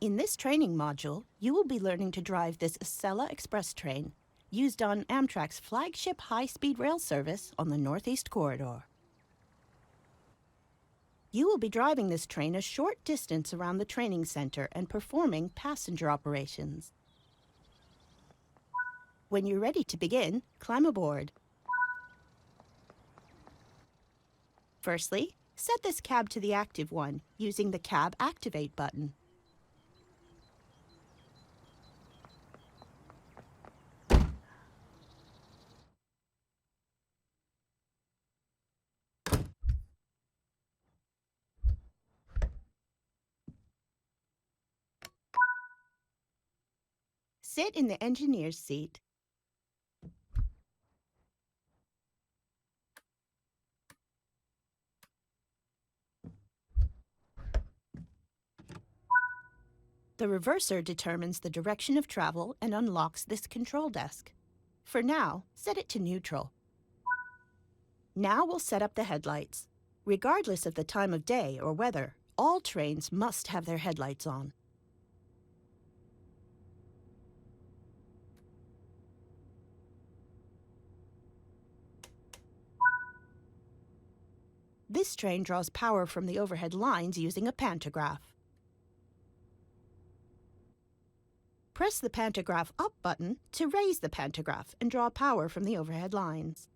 In this training module, you will be learning to drive this Acela Express train, used on Amtrak's flagship high-speed rail service on the Northeast Corridor. You will be driving this train a short distance around the training center and performing passenger operations. When you're ready to begin, climb aboard. Firstly, set this cab to the active one using the Cab Activate button. Sit in the engineer's seat. The reverser determines the direction of travel and unlocks this control desk. For now, set it to neutral. Now we'll set up the headlights. Regardless of the time of day or weather, all trains must have their headlights on. This train draws power from the overhead lines using a pantograph. Press the pantograph up button to raise the pantograph and draw power from the overhead lines.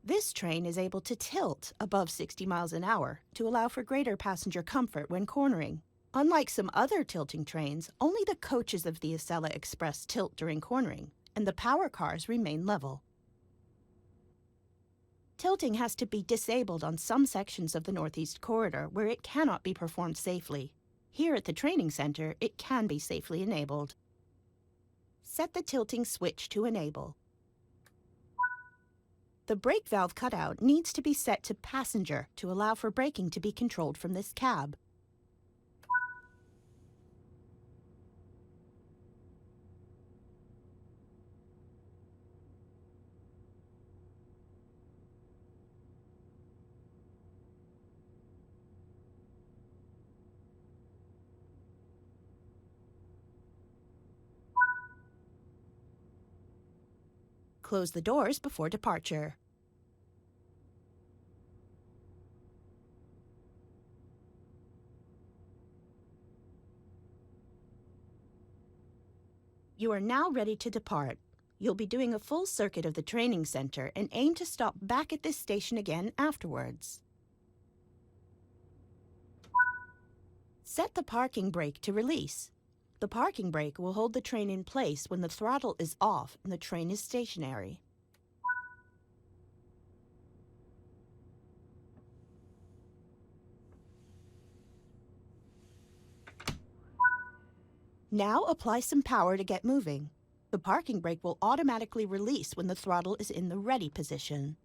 This train is able to tilt above 60 miles an hour to allow for greater passenger comfort when cornering. Unlike some other tilting trains, only the coaches of the Acela Express tilt during cornering, and the power cars remain level. Tilting has to be disabled on some sections of the Northeast Corridor where it cannot be performed safely. Here at the training center, it can be safely enabled. Set the tilting switch to enable. The brake valve cutout needs to be set to passenger to allow for braking to be controlled from this cab. Close the doors before departure. You are now ready to depart. You'll be doing a full circuit of the training center and aim to stop back at this station again afterwards. Set the parking brake to release. The parking brake will hold the train in place when the throttle is off and the train is stationary. Now apply some power to get moving. The parking brake will automatically release when the throttle is in the ready position.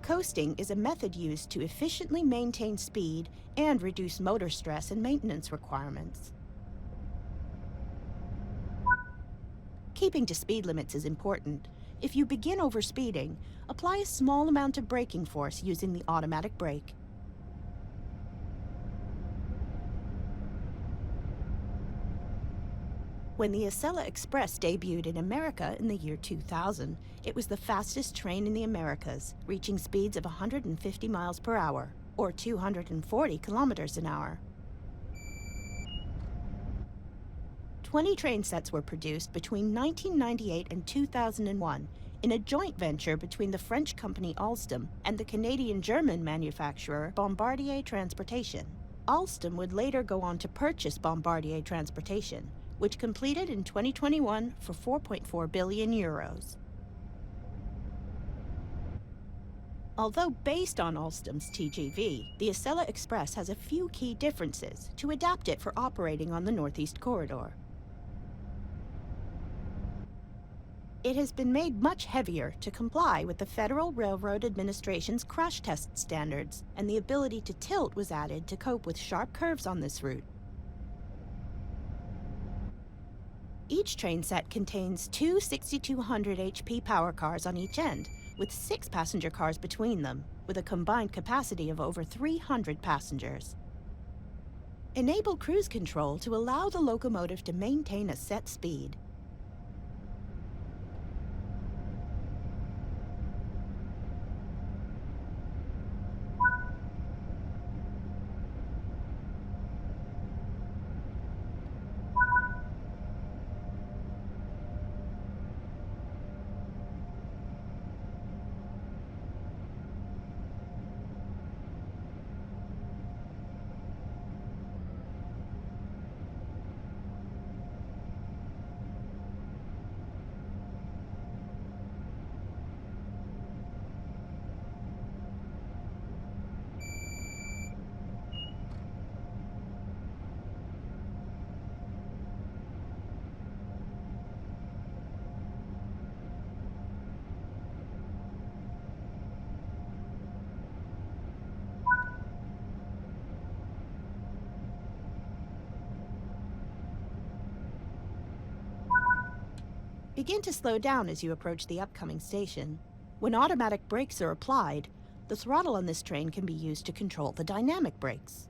Coasting is a method used to efficiently maintain speed and reduce motor stress and maintenance requirements. Keeping to speed limits is important. If you begin overspeeding, apply a small amount of braking force using the automatic brake. When the Acela Express debuted in America in the year 2000, it was the fastest train in the Americas, reaching speeds of 150 miles per hour, or 240 kilometers an hour. 20 train sets were produced between 1998 and 2001 in a joint venture between the French company Alstom and the Canadian-German manufacturer Bombardier Transportation. Alstom would later go on to purchase Bombardier Transportation, which completed in 2021 for 4.4 billion euros. Although based on Alstom's TGV, the Acela Express has a few key differences to adapt it for operating on the Northeast Corridor. It has been made much heavier to comply with the Federal Railroad Administration's crash test standards, and the ability to tilt was added to cope with sharp curves on this route. Each train set contains two 6,200 HP power cars on each end, with 6 passenger cars between them, with a combined capacity of over 300 passengers. Enable cruise control to allow the locomotive to maintain a set speed. Begin to slow down as you approach the upcoming station. When automatic brakes are applied, the throttle on this train can be used to control the dynamic brakes.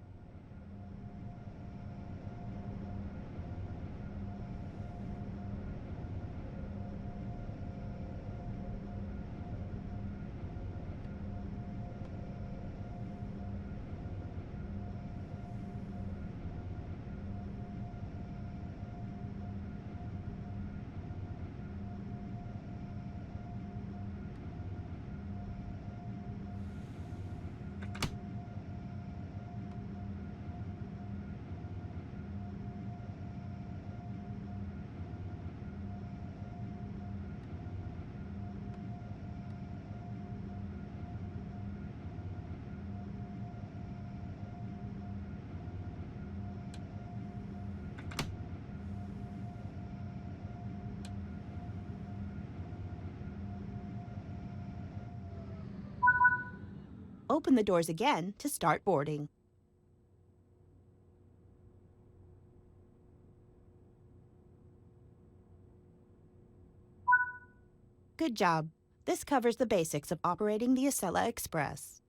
Open the doors again to start boarding. Good job. This covers the basics of operating the Acela Express.